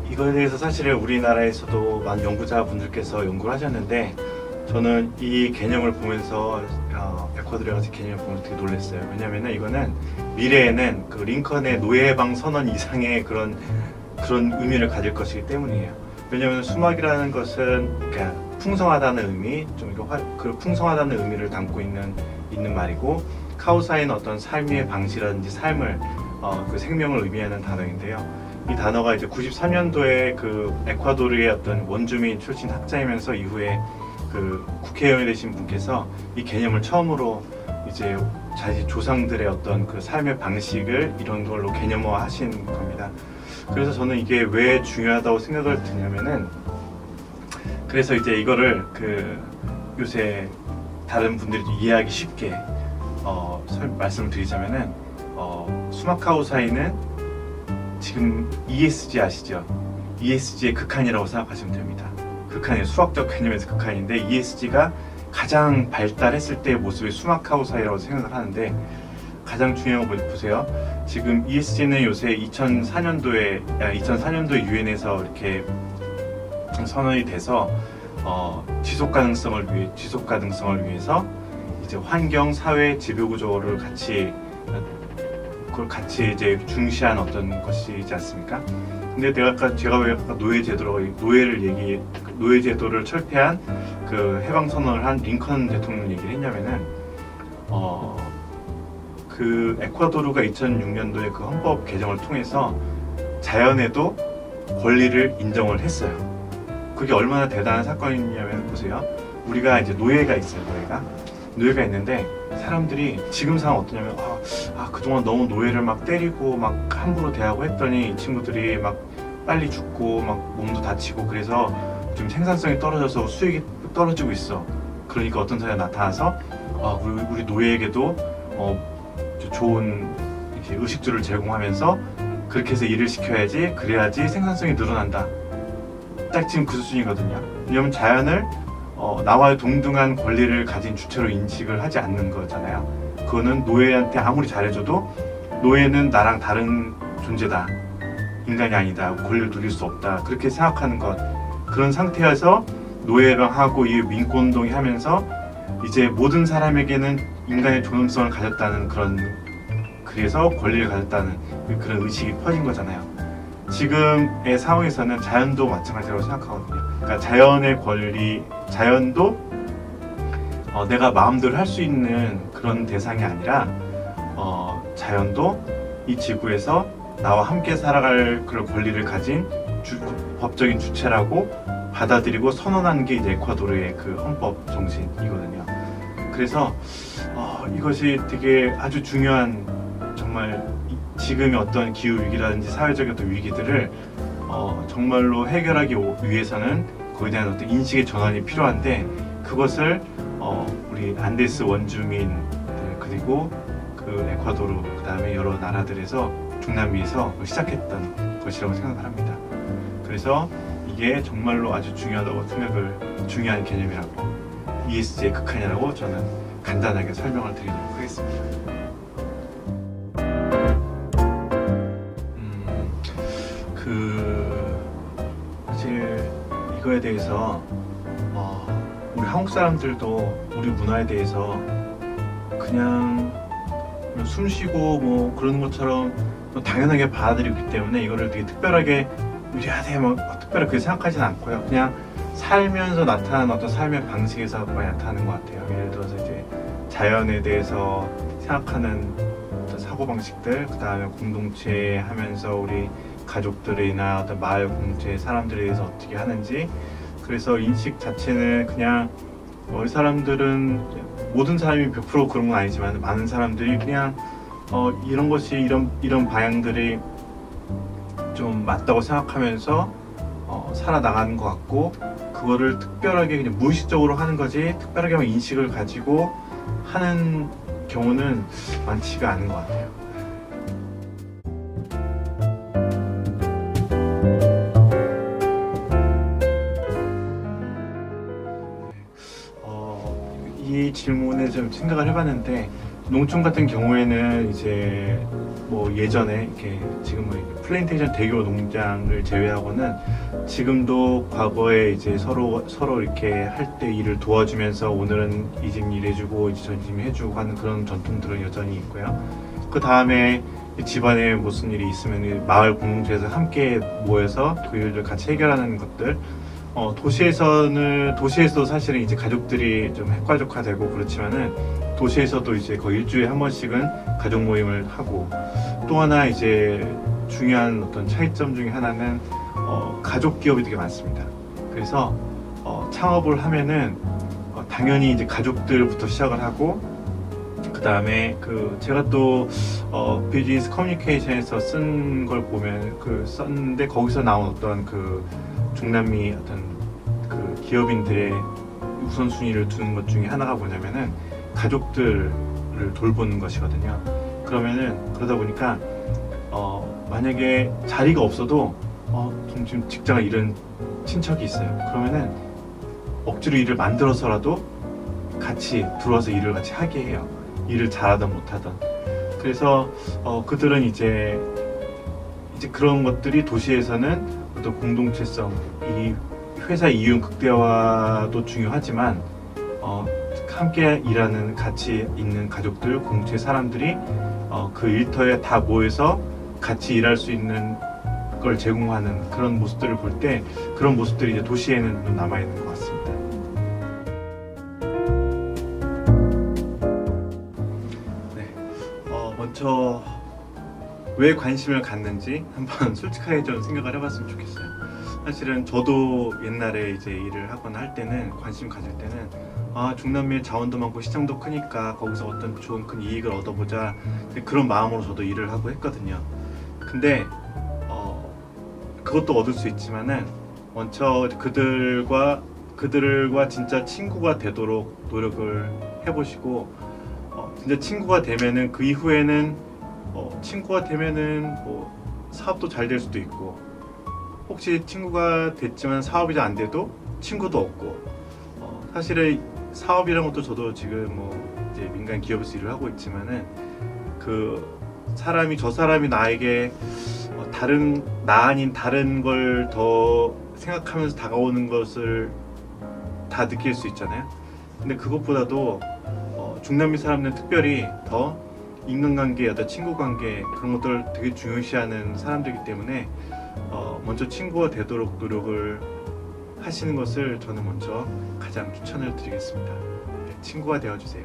이거에 대해서 사실은 우리나라에서도 많은 연구자분들께서 연구를 하셨는데, 저는 이 개념을 보면서 에콰도르에 가서 개념을 보면서 되게 놀랐어요. 왜냐면은 이거는 미래에는 그 링컨의 노예해방 선언 이상의 그런 의미를 가질 것이기 때문이에요. 왜냐면 수막이라는 것은 그러니까 풍성하다는 의미, 그 풍성하다는 의미를 담고 있는 말이고, 카우사이는 어떤 삶의 방식이라든지 삶을 그 생명을 의미하는 단어인데요. 이 단어가 이제 93년도에 그 에콰도르의 어떤 원주민 출신 학자이면서 이후에 그 국회의원이 되신 분께서 이 개념을 처음으로 이제 자기 조상들의 어떤 그 삶의 방식을 이런 걸로 개념화 하신 겁니다. 그래서 저는 이게 왜 중요하다고 생각을 드냐면은, 그래서 이제 이거를 그 요새 다른 분들이 이해하기 쉽게 말씀을 드리자면은, 수마카우사이는 지금 ESG 아시죠? ESG의 극한이라고 생각하시면 됩니다. 극한이에요. 수학적 개념에서 극한인데, ESG가 가장 발달했을 때의 모습이 수마카우사이라고 생각을 하는데, 가장 중요한 거 보세요. 지금 ESG는 요새 2004년도에 유엔에서 이렇게 선언이 돼서 지속 가능성을 위해서 이제 환경, 사회, 지배 구조를 같이 이제 중시한 어떤 것이지 않습니까? 근데 제가 왜 아까 노예 제도를 철폐한 그 해방 선언을 한 링컨 대통령 얘기를 했냐면은, 그 에콰도르가 2006년도에 그 헌법 개정을 통해서 자연에도 권리를 인정을 했어요. 그게 얼마나 대단한 사건이냐면, 보세요. 우리가 이제 노예가 있어요. 노예가 있는데, 사람들이 지금 상황 어떠냐면, 그동안 너무 노예를 막 때리고 막 함부로 대하고 했더니 이 친구들이 막 빨리 죽고 막 몸도 다치고, 그래서 지금 생산성이 떨어져서 수익이 떨어지고 있어. 그러니까 어떤 사람이 나타나서 우리 노예에게도 좋은 이렇게 의식주를 제공하면서 그렇게 해서 일을 시켜야지, 그래야지 생산성이 늘어난다. 딱 지금 그 수준이거든요. 왜냐면 자연을 나와 동등한 권리를 가진 주체로 인식을 하지 않는 거잖아요. 그거는 노예한테 아무리 잘해줘도 노예는 나랑 다른 존재다, 인간이 아니다, 권리를 누릴 수 없다, 그렇게 생각하는 것. 그런 상태에서 노예방하고 이 민권운동이 하면서 이제 모든 사람에게는 인간의 존엄성을 가졌다는 그래서 권리를 가졌다는 그런 의식이 퍼진 거잖아요. 지금의 상황에서는 자연도 마찬가지라고 생각하거든요. 그러니까 자연의 권리, 자연도 내가 마음대로 할 수 있는 그런 대상이 아니라, 자연도 이 지구에서 나와 함께 살아갈 그런 권리를 가진 법적인 주체라고 받아들이고 선언한 게 이제 에콰도르의 그 헌법 정신이거든요. 그래서 이것이 되게 아주 중요한, 정말 지금의 어떤 기후 위기라든지 사회적인 어떤 위기들을 정말로 해결하기 위해서는 거기에 대한 어떤 인식의 전환이 필요한데, 그것을 우리 안데스 원주민들, 그리고 그 에콰도르, 그 다음에 여러 나라들에서 중남미에서 시작했던 것이라고 생각을 합니다. 그래서 이게 정말로 아주 중요한 개념이라고, ESG의 극한이라고 저는 간단하게 설명을 드리도록 하겠습니다. 사실 이거에 대해서 우리 한국 사람들도 우리 문화에 대해서 그냥 숨 쉬고 뭐 그런 것처럼 당연하게 받아들이기 때문에 이거를 되게 특별하게 위대하게 특별하게 그렇게 생각하지는 않고요. 그냥 살면서 나타나는 어떤 삶의 방식에서 많이 나타나는 것 같아요. 예를 들어서 이제 자연에 대해서 생각하는 어떤 사고방식들, 그 다음에 공동체 하면서 우리 가족들이나 어떤 마을 공동체 사람들에 대해서 어떻게 하는지. 그래서 인식 자체는 그냥 우리 사람들은, 모든 사람이 100% 그런 건 아니지만 많은 사람들이 그냥 이런 것이 이런 방향들이 좀 맞다고 생각하면서 살아나가는 것 같고, 그거를 특별하게 그냥 무의식적으로 하는 거지 특별하게 인식을 가지고 하는 경우는 많지가 않은 것 같아요. 이 질문에 좀 생각을 해봤는데, 농촌 같은 경우에는 이제 뭐 예전에 이렇게 지금 뭐 플랜테이션 대규모 농장을 제외하고는 지금도 과거에 이제 서로 이렇게 할 때 일을 도와주면서 오늘은 이 집 일해주고 이제 전 집 해주고 하는 그런 전통들은 여전히 있고요. 그 다음에 집안에 무슨 일이 있으면 마을 공동체에서 함께 모여서 그 일을 같이 해결하는 것들. 도시에서도 사실은 이제 가족들이 좀 핵가족화되고 그렇지만은 도시에서도 이제 거의 일주일에 한 번씩은 가족 모임을 하고, 또 하나 이제 중요한 어떤 차이점 중에 하나는 가족 기업이 되게 많습니다. 그래서 창업을 하면은 당연히 이제 가족들부터 시작을 하고, 그 다음에 제가 또 비즈니스 커뮤니케이션에서 쓴 걸 보면 썼는데 거기서 나온 어떤 중남미 어떤 기업인들의 우선순위를 두는 것 중에 하나가 뭐냐면은 가족들을 돌보는 것이거든요. 그러다 보니까 만약에 자리가 없어도 지금 직장을 잃은 친척이 있어요. 그러면은 억지로 일을 만들어서라도 같이 들어와서 일을 같이 하게 해요. 일을 잘하든 못하든. 그래서 그들은 이제 그런 것들이 도시에서는 어떤 공동체성, 이 회사 이윤 극대화도 중요하지만 함께 일하는 같이 있는 가족들, 공동체 사람들이 그 일터에 다 모여서 같이 일할 수 있는 걸 제공하는 그런 모습들을 볼 때, 그런 모습들이 이제 도시에는 남아 있는 것 같습니다. 네, 먼저 왜 관심을 갖는지 한번 솔직하게 좀 생각을 해봤으면 좋겠어요. 사실은 저도 옛날에 이제 일을 하거나 할 때는, 관심 가질 때는 중남미에 자원도 많고 시장도 크니까 거기서 어떤 좋은 큰 이익을 얻어보자, 그런 마음으로 저도 일을 하고 했거든요. 근데 그것도 얻을 수 있지만은 먼저 그들과 진짜 친구가 되도록 노력을 해보시고, 진짜 친구가 되면은 그 이후에는 친구가 되면은 뭐 사업도 잘 될 수도 있고, 혹시 친구가 됐지만 사업이 잘 안 돼도 친구도 없고, 사실은 사업이라는 것도 저도 지금 뭐 이제 민간 기업에서 일을 하고 있지만은 저 사람이 나에게 나 아닌 다른 걸 더 생각하면서 다가오는 것을 다 느낄 수 있잖아요. 근데 그것보다도 중남미 사람들은 특별히 더 인간관계, 어떤 친구관계, 그런 것들을 되게 중요시하는 사람들이기 때문에 먼저 친구가 되도록 노력을 하시는 것을 저는 먼저 가장 추천을 드리겠습니다. 네, 친구가 되어주세요.